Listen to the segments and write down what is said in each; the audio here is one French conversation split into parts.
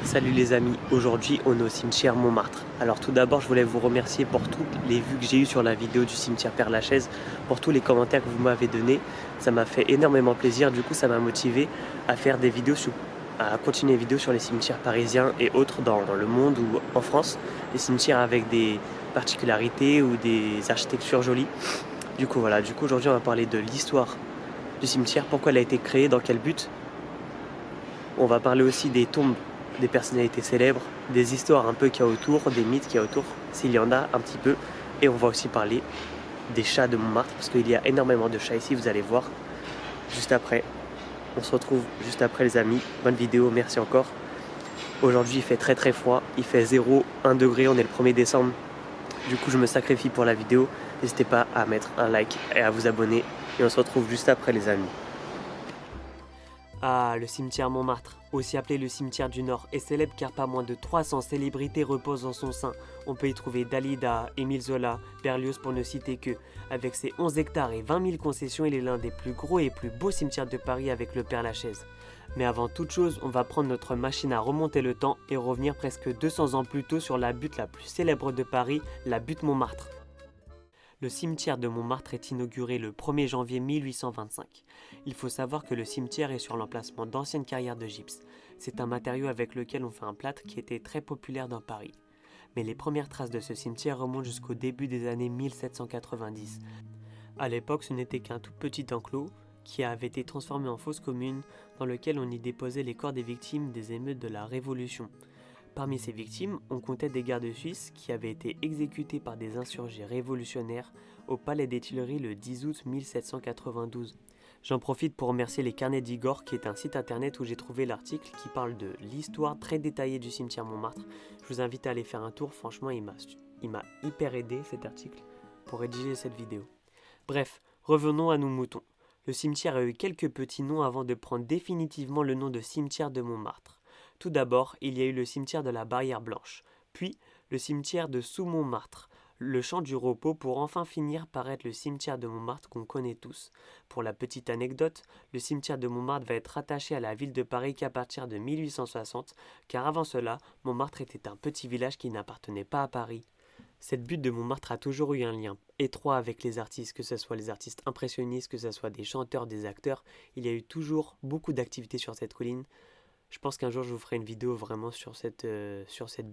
Salut les amis, aujourd'hui on est au cimetière Montmartre. Alors tout d'abord je voulais vous remercier pour toutes les vues que j'ai eues sur la vidéo du cimetière Père-Lachaise, pour tous les commentaires que vous m'avez donnés. Ça m'a fait énormément plaisir, du coup ça m'a motivé à faire des vidéos à continuer les vidéos sur les cimetières parisiens et autres dans le monde ou en France. Les cimetières avec des particularités ou des architectures jolies. Du coup aujourd'hui on va parler de l'histoire du cimetière, pourquoi elle a été créée, dans quel but. On va parler aussi des tombes des personnalités célèbres, des histoires un peu qu'il y a autour, des mythes qu'il y a autour, s'il y en a un petit peu. Et on va aussi parler des chats de Montmartre, parce qu'il y a énormément de chats ici, vous allez voir juste après. On se retrouve juste après les amis, bonne vidéo, merci encore. Aujourd'hui il fait très très froid, il fait 1 degré, on est le 1er décembre. Du coup je me sacrifie pour la vidéo, n'hésitez pas à mettre un like et à vous abonner. Et on se retrouve juste après les amis. Ah, le cimetière Montmartre, aussi appelé le cimetière du Nord, est célèbre car pas moins de 300 célébrités reposent en son sein. On peut y trouver Dalida, Émile Zola, Berlioz pour ne citer que. Avec ses 11 hectares et 20 000 concessions, il est l'un des plus gros et plus beaux cimetières de Paris avec le Père-Lachaise. Mais avant toute chose, on va prendre notre machine à remonter le temps et revenir presque 200 ans plus tôt sur la butte la plus célèbre de Paris, la butte Montmartre. Le cimetière de Montmartre est inauguré le 1er janvier 1825. Il faut savoir que le cimetière est sur l'emplacement d'anciennes carrières de gypse. C'est un matériau avec lequel on fait un plâtre qui était très populaire dans Paris. Mais les premières traces de ce cimetière remontent jusqu'au début des années 1790. À l'époque, ce n'était qu'un tout petit enclos qui avait été transformé en fosse commune dans lequel on y déposait les corps des victimes des émeutes de la Révolution. Parmi ces victimes, on comptait des gardes suisses qui avaient été exécutés par des insurgés révolutionnaires au Palais des Tuileries le 10 août 1792. J'en profite pour remercier les Carnets d'Igor, qui est un site internet où j'ai trouvé l'article qui parle de l'histoire très détaillée du cimetière Montmartre. Je vous invite à aller faire un tour, franchement il m'a hyper aidé cet article pour rédiger cette vidéo. Bref, revenons à nos moutons. Le cimetière a eu quelques petits noms avant de prendre définitivement le nom de cimetière de Montmartre. Tout d'abord, il y a eu le cimetière de la Barrière Blanche, puis le cimetière de Sous-Montmartre, le champ du repos pour enfin finir par être le cimetière de Montmartre qu'on connaît tous. Pour la petite anecdote, le cimetière de Montmartre va être rattaché à la ville de Paris qu'à partir de 1860, car avant cela, Montmartre était un petit village qui n'appartenait pas à Paris. Cette butte de Montmartre a toujours eu un lien étroit avec les artistes, que ce soit les artistes impressionnistes, que ce soit des chanteurs, des acteurs. Il y a eu toujours beaucoup d'activités sur cette colline. Je pense qu'un jour je vous ferai une vidéo vraiment sur cette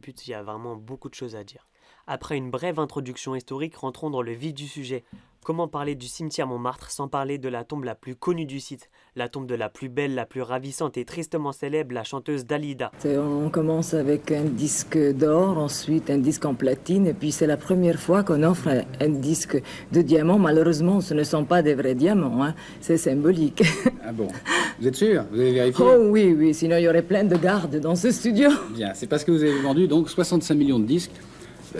butte, il y a vraiment beaucoup de choses à dire. Après une brève introduction historique, rentrons dans le vif du sujet. Comment parler du cimetière Montmartre sans parler de la tombe la plus connue du site, la tombe de la plus belle, la plus ravissante et tristement célèbre, la chanteuse Dalida. On commence avec un disque d'or, ensuite un disque en platine, et puis c'est la première fois qu'on offre un disque de diamant. Malheureusement, ce ne sont pas des vrais diamants, hein. C'est symbolique. Ah bon? Vous êtes sûr? Vous avez vérifié? Oh oui, oui, sinon il y aurait plein de gardes dans ce studio. Bien, c'est parce que vous avez vendu donc 65 millions de disques.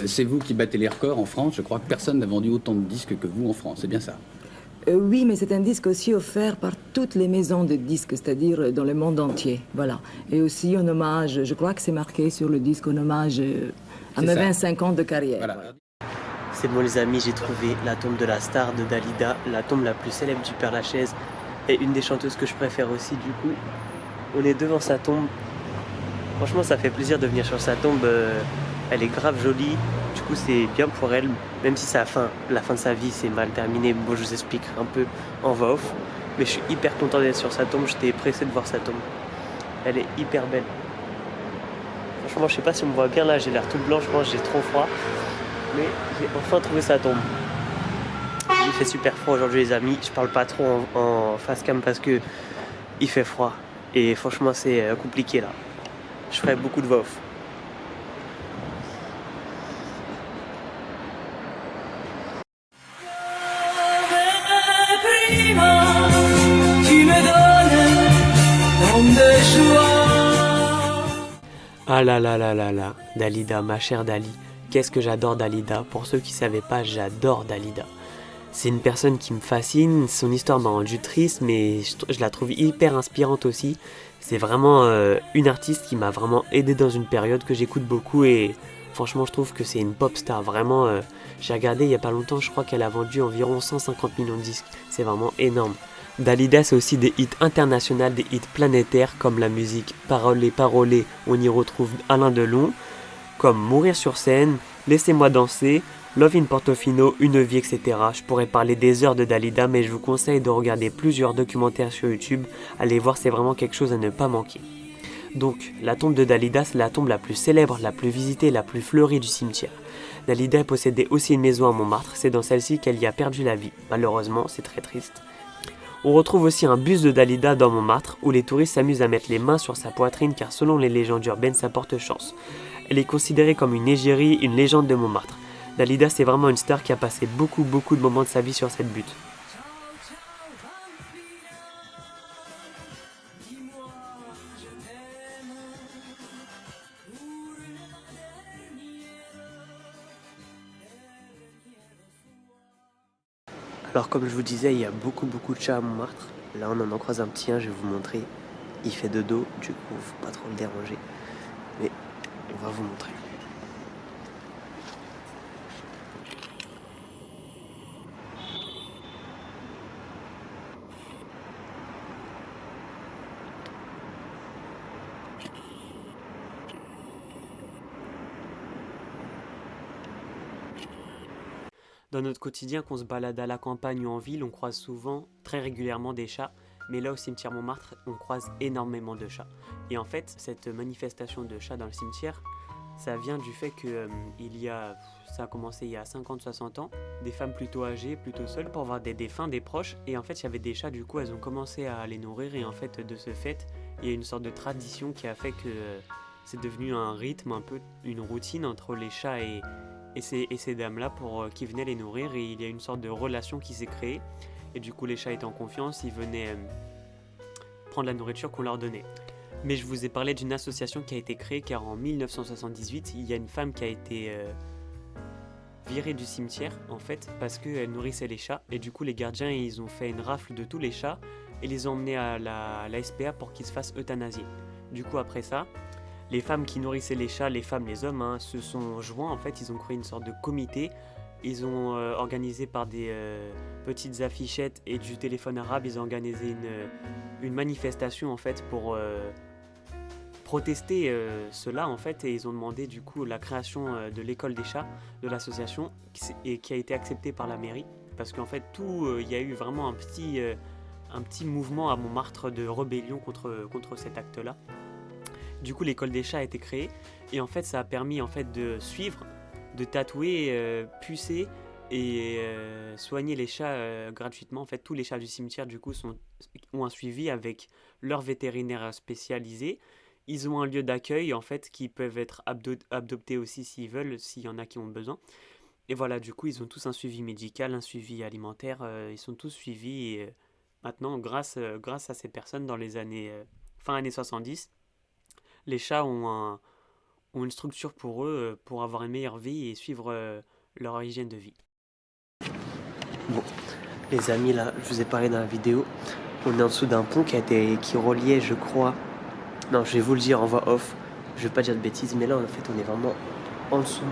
C'est vous qui battez les records en France. Je crois que personne n'a vendu autant de disques que vous en France, c'est bien ça? Oui, mais c'est un disque aussi offert par toutes les maisons de disques, c'est-à-dire dans le monde entier. Voilà. Et aussi en hommage, je crois que c'est marqué sur le disque, en hommage à mes 25 ans de carrière. Voilà. Voilà. C'est bon les amis, j'ai trouvé la tombe de la star de Dalida, la tombe la plus célèbre du Père-Lachaise et une des chanteuses que je préfère aussi. Du coup, on est devant sa tombe. Franchement, ça fait plaisir de venir sur sa tombe. Elle est grave jolie. Du coup, c'est bien pour elle, même si la fin de sa vie c'est mal terminé. Bon, je vous explique un peu en voix off. Mais je suis hyper content d'être sur sa tombe. J'étais pressé de voir sa tombe. Elle est hyper belle. Franchement, je sais pas si on me voit bien là. J'ai l'air toute blanche, je pense que j'ai trop froid. Mais j'ai enfin trouvé sa tombe. Il fait super froid aujourd'hui les amis. Je parle pas trop en face cam parce que il fait froid. Et franchement, c'est compliqué là. Je ferai beaucoup de voix off. Ah là là là là là, Dalida, ma chère Dali. Qu'est-ce que j'adore Dalida. Pour ceux qui ne savaient pas, j'adore Dalida. C'est une personne qui me fascine, son histoire m'a rendu triste, mais je la trouve hyper inspirante aussi. C'est vraiment une artiste qui m'a vraiment aidé dans une période que j'écoute beaucoup et franchement je trouve que c'est une pop star. Vraiment, j'ai regardé il n'y a pas longtemps, je crois qu'elle a vendu environ 150 millions de disques. C'est vraiment énorme. Dalida, c'est aussi des hits internationaux, des hits planétaires comme la musique Parole Parolé, on y retrouve Alain Delon, comme Mourir sur scène, Laissez-moi danser, Love in Portofino, Une vie, etc. Je pourrais parler des heures de Dalida, mais je vous conseille de regarder plusieurs documentaires sur YouTube. Allez voir, c'est vraiment quelque chose à ne pas manquer. Donc, la tombe de Dalida, c'est la tombe la plus célèbre, la plus visitée, la plus fleurie du cimetière. Dalida possédait aussi une maison à Montmartre, c'est dans celle-ci qu'elle y a perdu la vie. Malheureusement, c'est très triste. On retrouve aussi un buste de Dalida dans Montmartre, où les touristes s'amusent à mettre les mains sur sa poitrine car selon les légendes urbaines, ça porte chance. Elle est considérée comme une égérie, une légende de Montmartre. Dalida, c'est vraiment une star qui a passé beaucoup de moments de sa vie sur cette butte. Alors comme je vous disais, il y a beaucoup de chats à Montmartre. Là on en croise un petit, je vais vous montrer. Il fait de dos, du coup faut pas trop le déranger. Mais on va vous montrer. Dans notre quotidien, qu'on se balade à la campagne ou en ville, on croise souvent, très régulièrement des chats. Mais là, au cimetière Montmartre, on croise énormément de chats. Et en fait, cette manifestation de chats dans le cimetière, ça vient du fait que ça a commencé il y a 50-60 ans, des femmes plutôt âgées, plutôt seules, pour voir des défunts, des proches. Et en fait, il y avait des chats, du coup, elles ont commencé à les nourrir. Et en fait, de ce fait, il y a une sorte de tradition qui a fait que c'est devenu un rythme, un peu une routine entre les chats et ces dames-là qui venaient les nourrir, et il y a une sorte de relation qui s'est créée. Et du coup, les chats étaient en confiance, ils venaient prendre la nourriture qu'on leur donnait. Mais je vous ai parlé d'une association qui a été créée car en 1978, il y a une femme qui a été virée du cimetière en fait parce qu'elle nourrissait les chats. Et du coup, les gardiens ils ont fait une rafle de tous les chats et les ont emmenés à la SPA pour qu'ils se fassent euthanasier. Du coup, après ça, les femmes qui nourrissaient les chats, les femmes, les hommes, se sont joints. En fait, ils ont créé une sorte de comité. Ils ont organisé par des petites affichettes et du téléphone arabe, ils ont organisé une manifestation en fait pour protester cela en fait, et ils ont demandé du coup la création de l'école des chats, de l'association, qui a été acceptée par la mairie parce qu'en fait il y a eu vraiment un petit mouvement à Montmartre de rébellion contre cet acte-là. Du coup, l'école des chats a été créée et en fait, ça a permis en fait de suivre, de tatouer, pucer et soigner les chats gratuitement. En fait, tous les chats du cimetière du coup ont un suivi avec leur vétérinaire spécialisé. Ils ont un lieu d'accueil en fait qui peuvent être adoptés aussi s'ils veulent, s'il y en a qui ont besoin. Et voilà, du coup, ils ont tous un suivi médical, un suivi alimentaire. Ils sont tous suivis et maintenant, grâce à ces personnes dans les années fin années 70. Les chats ont une structure pour eux, pour avoir une meilleure vie et suivre leur hygiène de vie. Bon, les amis, là, je vous ai parlé dans la vidéo. On est en dessous d'un pont qui reliait, je crois... Non, je vais vous le dire en voix off. Je vais pas dire de bêtises, mais là, en fait, on est vraiment en dessous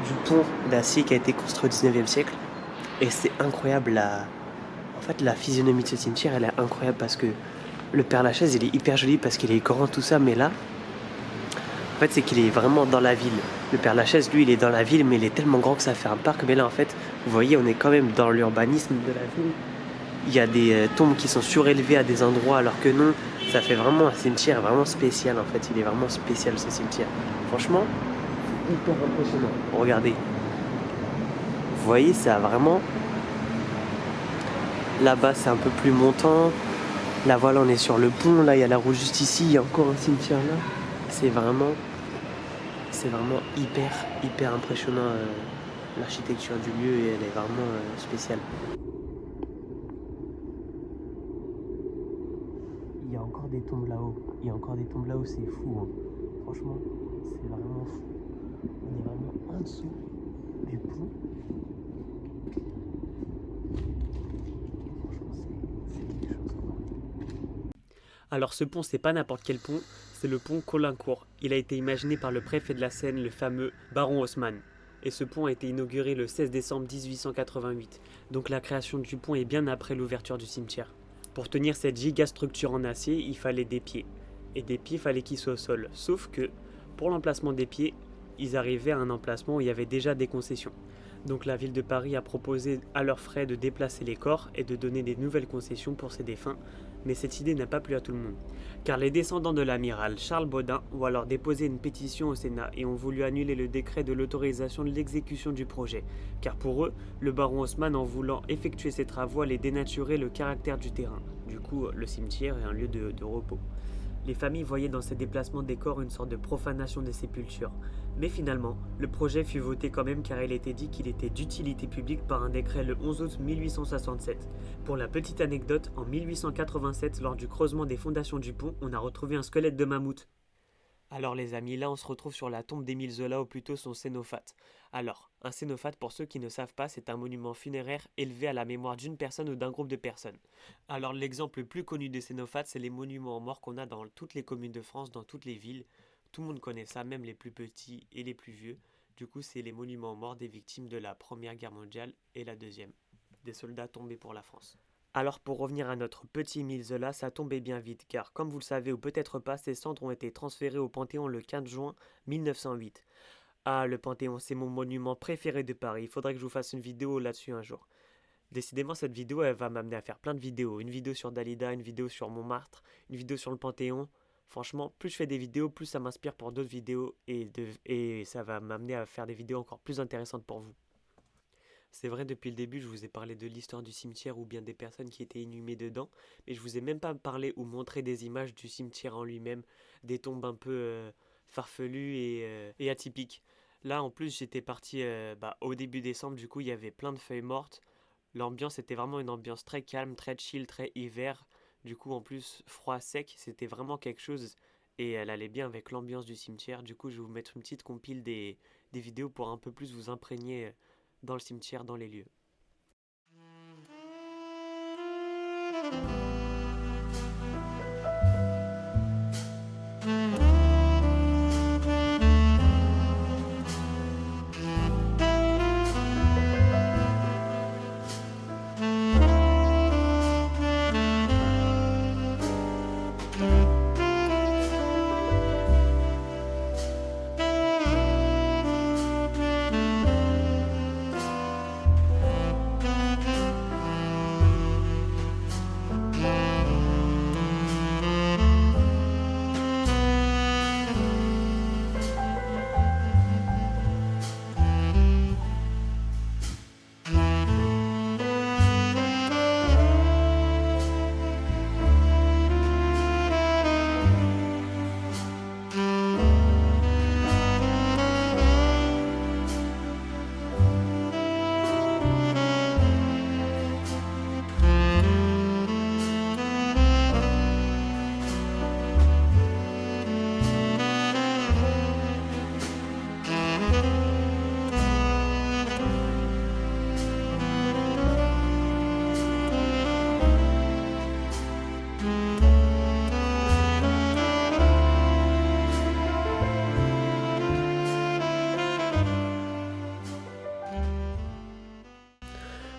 du pont d'acier qui a été construit au 19e siècle. Et c'est incroyable, en fait, la physionomie de ce cimetière, elle est incroyable parce que le Père-Lachaise, il est hyper joli parce qu'il est grand, tout ça, mais là... En fait, c'est qu'il est vraiment dans la ville. Le Père-Lachaise, lui, il est dans la ville, mais il est tellement grand que ça fait un parc. Mais là, en fait, vous voyez, on est quand même dans l'urbanisme de la ville. Il y a des tombes qui sont surélevées à des endroits, alors que non. Ça fait vraiment un cimetière vraiment spécial, en fait. Il est vraiment spécial, ce cimetière. Franchement, c'est hyper impressionnant. Regardez. Vous voyez, ça a vraiment... Là-bas, c'est un peu plus montant. Là, voilà, on est sur le pont. Là, il y a la route juste ici. Il y a encore un cimetière là. C'est vraiment hyper impressionnant l'architecture du lieu et elle est vraiment spéciale. Il y a encore des tombes là-haut, c'est fou. Hein. Franchement, c'est vraiment fou. On est vraiment en dessous du pont. C'est quelque chose quoi. Alors ce pont, c'est pas n'importe quel pont, c'est le pont Caulaincourt. Il a été imaginé par le préfet de la Seine, le fameux baron Haussmann. Et ce pont a été inauguré le 16 décembre 1888. Donc la création du pont est bien après l'ouverture du cimetière. Pour tenir cette giga structure en acier, il fallait des pieds. Et des pieds, il fallait qu'ils soient au sol. Sauf que pour l'emplacement des pieds, ils arrivaient à un emplacement où il y avait déjà des concessions. Donc la ville de Paris a proposé à leurs frais de déplacer les corps et de donner des nouvelles concessions pour ces défunts, mais cette idée n'a pas plu à tout le monde. Car les descendants de l'amiral Charles Baudin ont alors déposé une pétition au Sénat et ont voulu annuler le décret de l'autorisation de l'exécution du projet. Car pour eux, le baron Haussmann, en voulant effectuer ces travaux, allait dénaturer le caractère du terrain. Du coup, le cimetière est un lieu de repos. Les familles voyaient dans ces déplacements des corps une sorte de profanation des sépultures. Mais finalement, le projet fut voté quand même car il était dit qu'il était d'utilité publique par un décret le 11 août 1867. Pour la petite anecdote, en 1887, lors du creusement des fondations du pont, on a retrouvé un squelette de mammouth. Alors les amis, là on se retrouve sur la tombe d'Émile Zola, ou plutôt son cénophate. Alors, un cénophate, pour ceux qui ne savent pas, c'est un monument funéraire élevé à la mémoire d'une personne ou d'un groupe de personnes. Alors l'exemple le plus connu des cénophates, c'est les monuments aux morts qu'on a dans toutes les communes de France, dans toutes les villes. Tout le monde connaît ça, même les plus petits et les plus vieux. Du coup, c'est les monuments aux morts des victimes de la Première Guerre mondiale et la Deuxième, des soldats tombés pour la France. Alors pour revenir à notre petit Émile Zola, ça tombait bien vite, car comme vous le savez ou peut-être pas, ses cendres ont été transférées au Panthéon le 15 juin 1908. Ah, le Panthéon, c'est mon monument préféré de Paris, il faudrait que je vous fasse une vidéo là-dessus un jour. Décidément, cette vidéo, elle va m'amener à faire plein de vidéos. Une vidéo sur Dalida, une vidéo sur Montmartre, une vidéo sur le Panthéon. Franchement, plus je fais des vidéos, plus ça m'inspire pour d'autres vidéos et ça va m'amener à faire des vidéos encore plus intéressantes pour vous. C'est vrai, depuis le début, je vous ai parlé de l'histoire du cimetière ou bien des personnes qui étaient inhumées dedans, mais je vous ai même pas parlé ou montré des images du cimetière en lui-même, des tombes un peu farfelues et atypiques. Là, en plus, j'étais parti au début décembre, du coup, il y avait plein de feuilles mortes. L'ambiance était vraiment une ambiance très calme, très chill, très hiver. Du coup, en plus, froid, sec, c'était vraiment quelque chose et elle allait bien avec l'ambiance du cimetière. Du coup, je vais vous mettre une petite compile des vidéos pour un peu plus vous imprégner dans le cimetière, dans les lieux.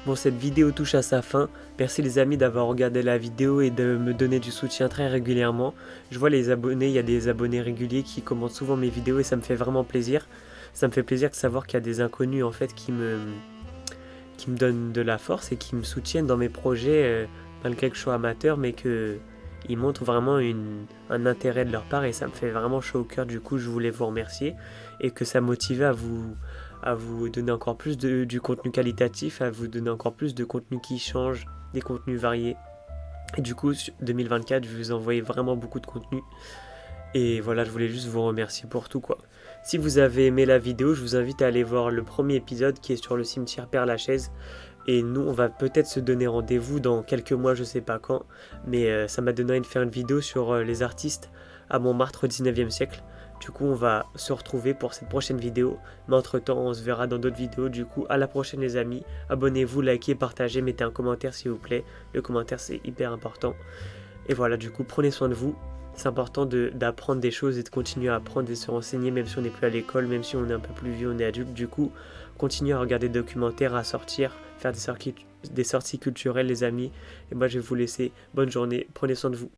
Bon, cette vidéo touche à sa fin. Merci les amis d'avoir regardé la vidéo et de me donner du soutien très régulièrement. Je vois les abonnés, il y a des abonnés réguliers qui commentent souvent mes vidéos et ça me fait vraiment plaisir. Ça me fait plaisir de savoir qu'il y a des inconnus en fait qui me donnent de la force et qui me soutiennent dans mes projets, malgré que je sois amateur, mais qu'ils montrent vraiment un intérêt de leur part et ça me fait vraiment chaud au cœur. Du coup, je voulais vous remercier et que ça motive à vous donner encore plus du contenu qualitatif, à vous donner encore plus de contenu qui change, des contenus variés. Et du coup, 2024, je vais vous envoyer vraiment beaucoup de contenu. Et voilà, je voulais juste vous remercier pour tout, quoi. Si vous avez aimé la vidéo, je vous invite à aller voir le premier épisode qui est sur le cimetière Père-Lachaise. Et nous, on va peut-être se donner rendez-vous dans quelques mois, je sais pas quand. Mais ça m'a donné envie de faire une vidéo sur les artistes à Montmartre au 19e siècle. Du coup, on va se retrouver pour cette prochaine vidéo. Mais entre-temps, on se verra dans d'autres vidéos. Du coup, à la prochaine les amis. Abonnez-vous, likez, partagez, mettez un commentaire s'il vous plaît. Le commentaire, c'est hyper important. Et voilà, du coup, prenez soin de vous. C'est important d'apprendre des choses et de continuer à apprendre et se renseigner, même si on n'est plus à l'école, même si on est un peu plus vieux, on est adulte. Du coup, continuez à regarder des documentaires, à sortir, faire des sorties culturelles les amis. Et moi je vais vous laisser. Bonne journée, prenez soin de vous.